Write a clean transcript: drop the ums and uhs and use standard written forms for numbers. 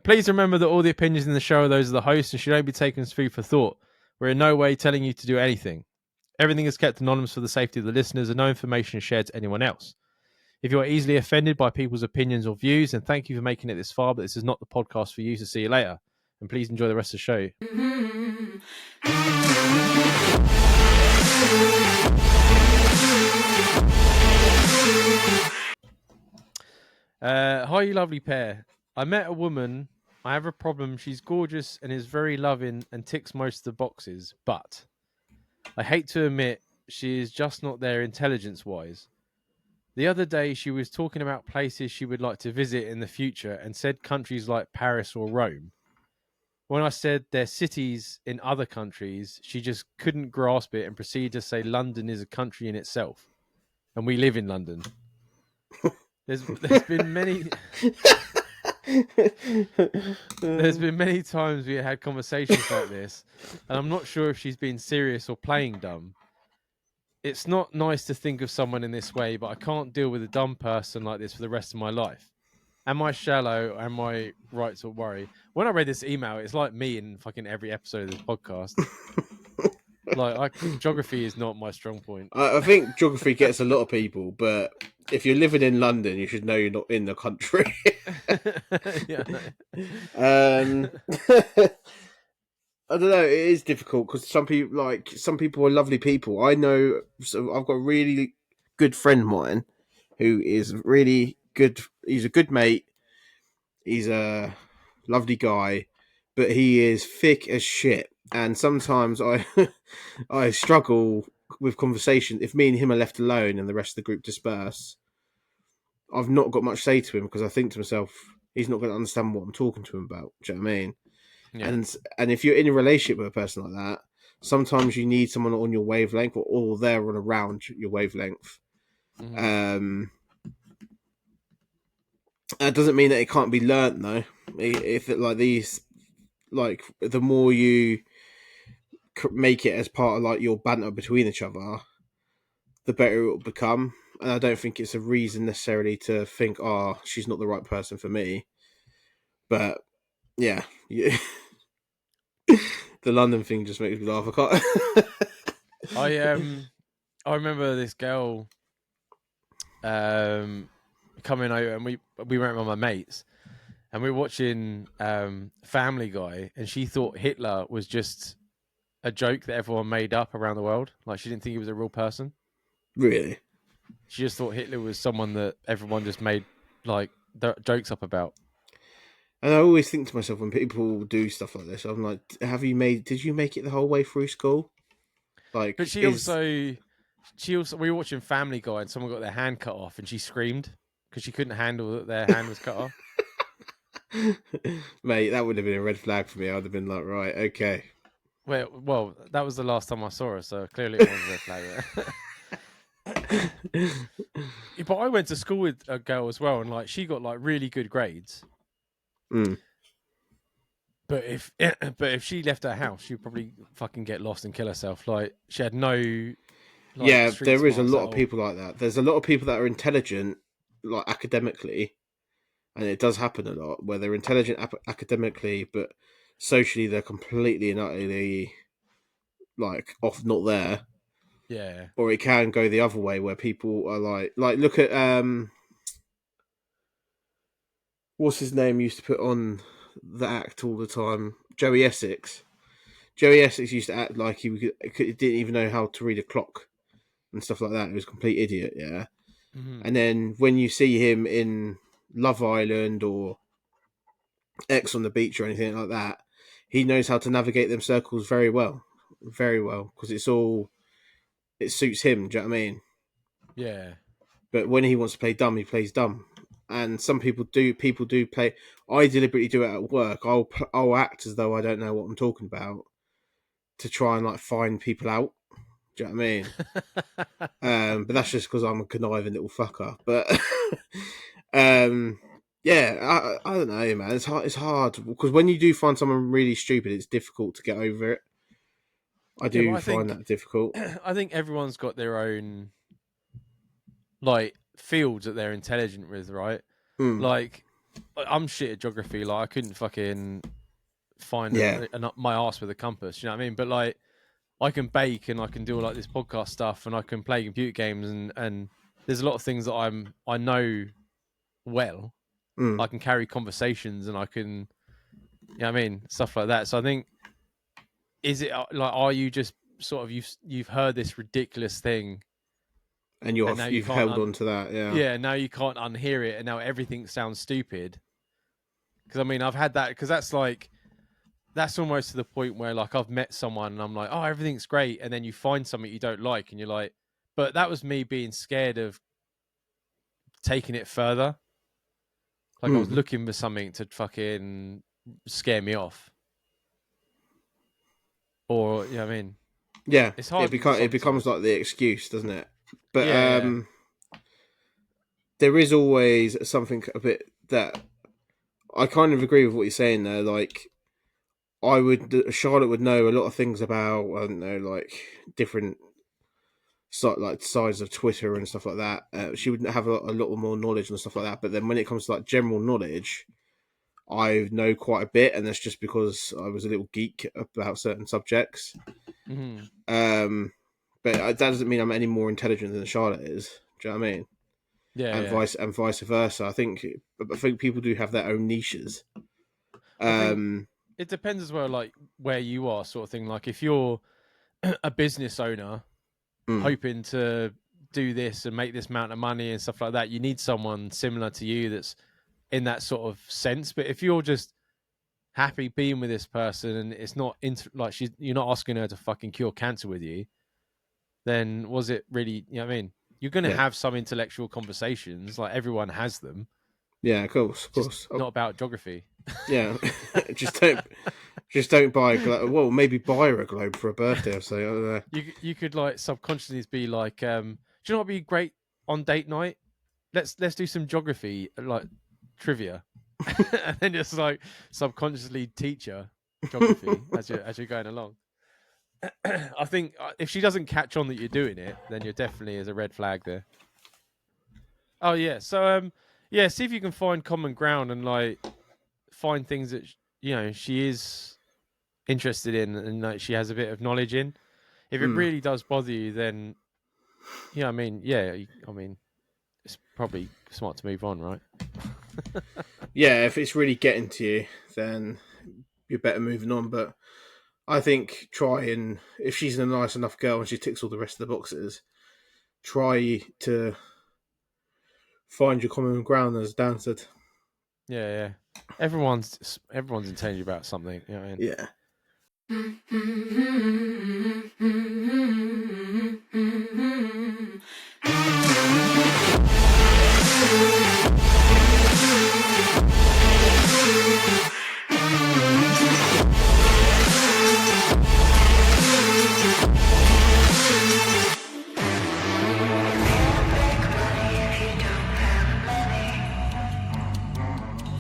Please remember that all the opinions in the show are those of the host and should only be taken as food for thought. We're in no way telling you to do anything. Everything is kept anonymous for the safety of the listeners and no information is shared to anyone else. If you are easily offended by people's opinions or views, then thank you for making it this far, but this is not the podcast for you. So see you later. And please enjoy the rest of the show. Hi, you lovely pair. I met a woman. I have a problem. She's gorgeous and is very loving and ticks most of the boxes, but I hate to admit she is just not there intelligence-wise. The other day, she was talking about places she would like to visit in the future and said countries like Paris or Rome. When I said they're cities in other countries, she just couldn't grasp it and proceeded to say London is a country in itself. And we live in London. There's been many... There's been many times we had conversations like this, and I'm not sure if she's being serious or playing dumb. It's not nice to think of someone in this way, but I can't deal with a dumb person like this for the rest of my life. Am I shallow? Am I right to worry? When I read this email, it's like me in fucking every episode of this podcast. Geography is not my strong point. I think geography gets a lot of people, but if you're living in London, you should know you're not in the country. Yeah. I don't know. It is difficult because some people are lovely people. I know. So I've got a really good friend of mine who is really good. He's a good mate. He's a lovely guy, but he is thick as shit. And sometimes I struggle with conversation. If me and him are left alone and the rest of the group disperse, I've not got much to say to him because I think to myself, he's not going to understand what I'm talking to him about. Do you know what I mean? Yeah. And if you're in a relationship with a person like that, sometimes you need someone on your wavelength or they're on around your wavelength. Mm-hmm. That doesn't mean that it can't be learnt though. If it, the more you make it as part of like your banter between each other, the better it will become. And I don't think it's a reason necessarily to think, oh, she's not the right person for me. But yeah. The London thing just makes me laugh. I remember this girl coming over, and we went with my mates, and we were watching Family Guy, and she thought Hitler was just a joke that everyone made up around the world. Like, she didn't think he was a real person. Really? She just thought Hitler was someone that everyone just made like jokes up about. And I always think to myself when people do stuff like this, I'm like, did you make it the whole way through school? Like, but we were watching Family Guy and someone got their hand cut off and she screamed because she couldn't handle that their hand was cut off. Mate, that would have been a red flag for me. I'd have been like, right, okay. Well, that was the last time I saw her, so clearly it was a red flag. But I went to school with a girl as well, and like she got like really good grades. Mm. But if she left her house, she'd probably fucking get lost and kill herself. Like, she had no. Like, yeah, there is a lot of people like that. There's a lot of people that are intelligent, like academically, and it does happen a lot where they're intelligent academically, but socially they're completely and utterly like off, not there. Yeah. Or it can go the other way where people are like look at what's his name used to put on the act all the time, Joey Essex. Joey Essex used to act like he didn't even know how to read a clock and stuff like that. He was a complete idiot, yeah. Mm-hmm. And then when you see him in Love Island or X on the Beach or anything like that, he knows how to navigate them circles very well, because it suits him. Do you know what I mean? Yeah. But when he wants to play dumb, he plays dumb. And some people do play. I deliberately do it at work. I'll act as though I don't know what I'm talking about to try and like find people out. Do you know what I mean? But that's just because I'm a conniving little fucker. But yeah, I don't know, man. It's hard because when you do find someone really stupid, it's difficult to get over it. I find that difficult. I think everyone's got their own like fields that they're intelligent with, right? Mm. Like I'm shit at geography. Like I couldn't fucking find Yeah. my ass with a compass. You know what I mean? But like I can bake and I can do all like this podcast stuff and I can play computer games and there's a lot of things that I know well. Mm. I can carry conversations and I can, you know what I mean, stuff like that. So I think, is it like, are you just sort of you've heard this ridiculous thing And and now you you've can't held on to that, yeah. yeah, now you can't unhear it and now everything sounds stupid. Because I mean I've had that, because that's like, that's almost to the point where like I've met someone and I'm like, oh, everything's great, and then you find something you don't like and you're like, but that was me being scared of taking it further. Like I was Mm. looking for something to fucking scare me off. Or you know what I mean? Yeah, It's hard it sometimes. becomes like the excuse, doesn't it? But Yeah, yeah. there is always something a bit that I kind of agree with what you're saying there. Like, Charlotte would know a lot of things about, I don't know, like different like sides of Twitter and stuff like that. She would have a lot more knowledge and stuff like that. But then when it comes to like general knowledge, I know quite a bit, and that's just because I was a little geek about certain subjects. Mm-hmm. Um, but that doesn't mean I'm any more intelligent than Charlotte is. Do you know what I mean? Yeah, yeah. And vice versa. I think people do have their own niches. I think Um, it depends as well, like where you are, sort of thing. Like if you're a business owner mm, hoping to do this and make this amount of money and stuff like that, you need someone similar to you that's in that sort of sense. But if you're just happy being with this person and it's not like you're not asking her to fucking cure cancer with you, then was it really, you know what I mean? You're going to yeah, have some intellectual conversations, like everyone has them, yeah, of just course. not about geography. Yeah, just don't buy a globe. Well, maybe buy her a globe for a birthday or something. I don't know. You could like subconsciously be like, do you know what would be great on date night? Let's do some geography, like trivia, and then just like subconsciously teach her geography as you're going along. I think if she doesn't catch on that you're doing it, then you're definitely is a red flag there. Oh yeah, so yeah, see if you can find common ground and like find things that you know she is interested in and like she has a bit of knowledge in. If it Mm. really does bother you, then yeah, I mean, yeah, I mean, it's probably smart to move on, right? Yeah, if it's really getting to you, then you're better moving on. But I think try and if she's a nice enough girl and she ticks all the rest of the boxes, try to find your common ground, as Dan said. Yeah, yeah. Everyone's intention about something. You know what I mean? Yeah.